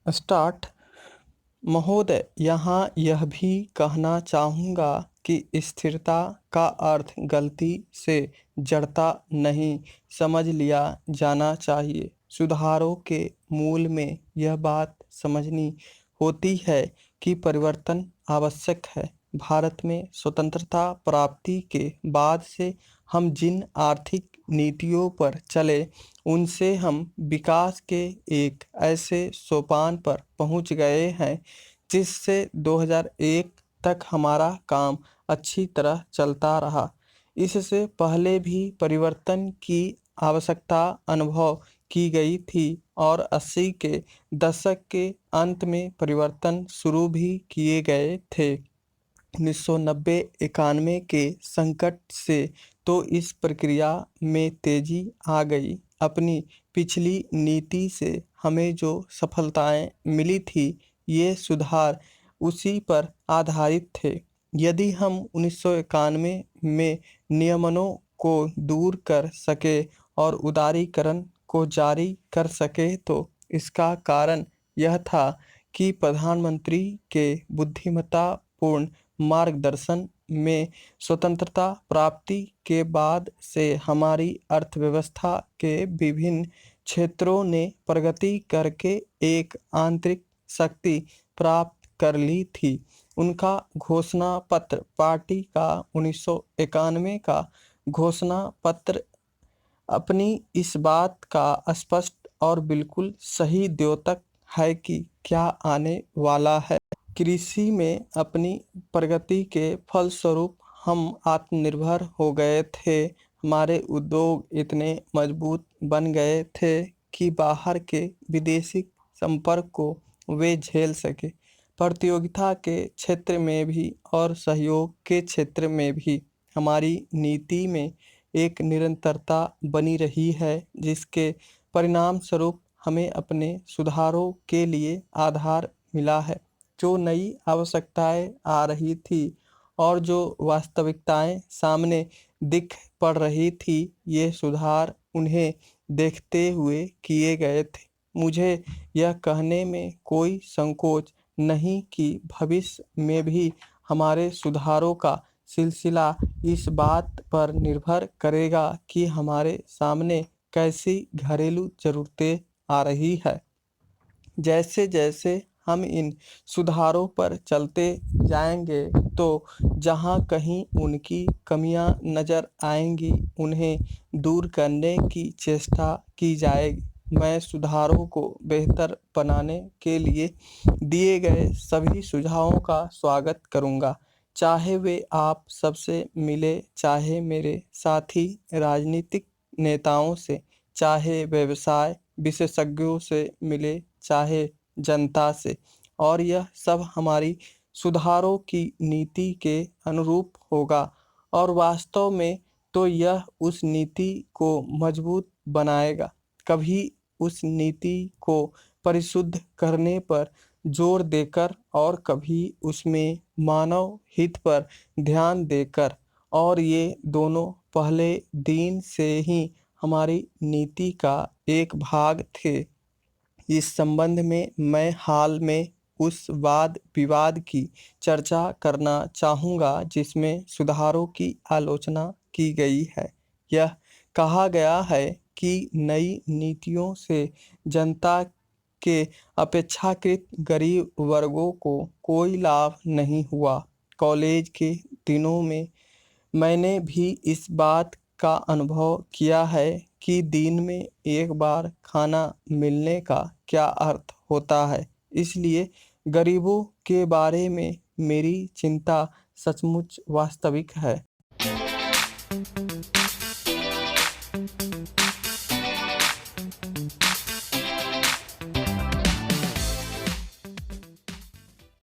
Start. महोदय, यहाँ यह भी कहना चाहूँगा कि स्थिरता का अर्थ गलती से जड़ता नहीं समझ लिया जाना चाहिए। सुधारों के मूल में यह बात समझनी होती है कि परिवर्तन आवश्यक है। भारत में स्वतंत्रता प्राप्ति के बाद से हम जिन आर्थिक नीतियों पर चले, उनसे हम विकास के एक ऐसे सोपान पर पहुंच गए हैं जिससे 2001 तक हमारा काम अच्छी तरह चलता रहा। इससे पहले भी परिवर्तन की आवश्यकता अनुभव की गई थी और 80 के दशक के अंत में परिवर्तन शुरू भी किए गए थे। 1990-91 के संकट से तो इस प्रक्रिया में तेजी आ गई। अपनी पिछली नीति से हमें जो सफलताएं मिली थी, ये सुधार उसी पर आधारित थे। यदि हम 1991 में नियमनों को दूर कर सके और उदारीकरण को जारी कर सके, तो इसका कारण यह था कि प्रधानमंत्री के बुद्धिमत्तापूर्ण मार्गदर्शन में स्वतंत्रता प्राप्ति के बाद से हमारी अर्थव्यवस्था के विभिन्न क्षेत्रों ने प्रगति करके एक आंतरिक शक्ति प्राप्त कर ली थी। उनका घोषणा पत्र पार्टी का 1991 का घोषणा पत्र अपनी इस बात का स्पष्ट और बिल्कुल सही द्योतक है कि क्या आने वाला है। कृषि में अपनी प्रगति के फलस्वरूप हम आत्मनिर्भर हो गए थे। हमारे उद्योग इतने मजबूत बन गए थे कि बाहर के विदेशी संपर्क को वे झेल सके। प्रतियोगिता के क्षेत्र में भी और सहयोग के क्षेत्र में भी हमारी नीति में एक निरंतरता बनी रही है, जिसके परिणाम स्वरूप हमें अपने सुधारों के लिए आधार मिला है। जो नई आवश्यकताएं आ रही थी और जो वास्तविकताएं सामने दिख पड़ रही थी, ये सुधार उन्हें देखते हुए किए गए थे। मुझे यह कहने में कोई संकोच नहीं कि भविष्य में भी हमारे सुधारों का सिलसिला इस बात पर निर्भर करेगा कि हमारे सामने कैसी घरेलू ज़रूरतें आ रही है। जैसे जैसे हम इन सुधारों पर चलते जाएंगे, तो जहां कहीं उनकी कमियां नज़र आएंगी, उन्हें दूर करने की चेष्टा की जाएगी। मैं सुधारों को बेहतर बनाने के लिए दिए गए सभी सुझावों का स्वागत करूंगा, चाहे वे आप सबसे मिले, चाहे मेरे साथी राजनीतिक नेताओं से, चाहे व्यवसाय विशेषज्ञों से मिले, चाहे जनता से। और यह सब हमारी सुधारों की नीति के अनुरूप होगा और वास्तव में तो यह उस नीति को मजबूत बनाएगा। कभी उस नीति को परिशुद्ध करने पर जोर देकर और कभी उसमें मानव हित पर ध्यान देकर, और ये दोनों पहले दिन से ही हमारी नीति का एक भाग थे। इस संबंध में मैं हाल में उस वाद विवाद की चर्चा करना चाहूँगा जिसमें सुधारों की आलोचना की गई है। यह कहा गया है कि नई नीतियों से जनता के अपेक्षाकृत गरीब वर्गों को कोई लाभ नहीं हुआ। कॉलेज के दिनों में मैंने भी इस बात का अनुभव किया है कि दिन में एक बार खाना मिलने का क्या अर्थ होता है। इसलिए गरीबों के बारे में मेरी चिंता सचमुच वास्तविक है।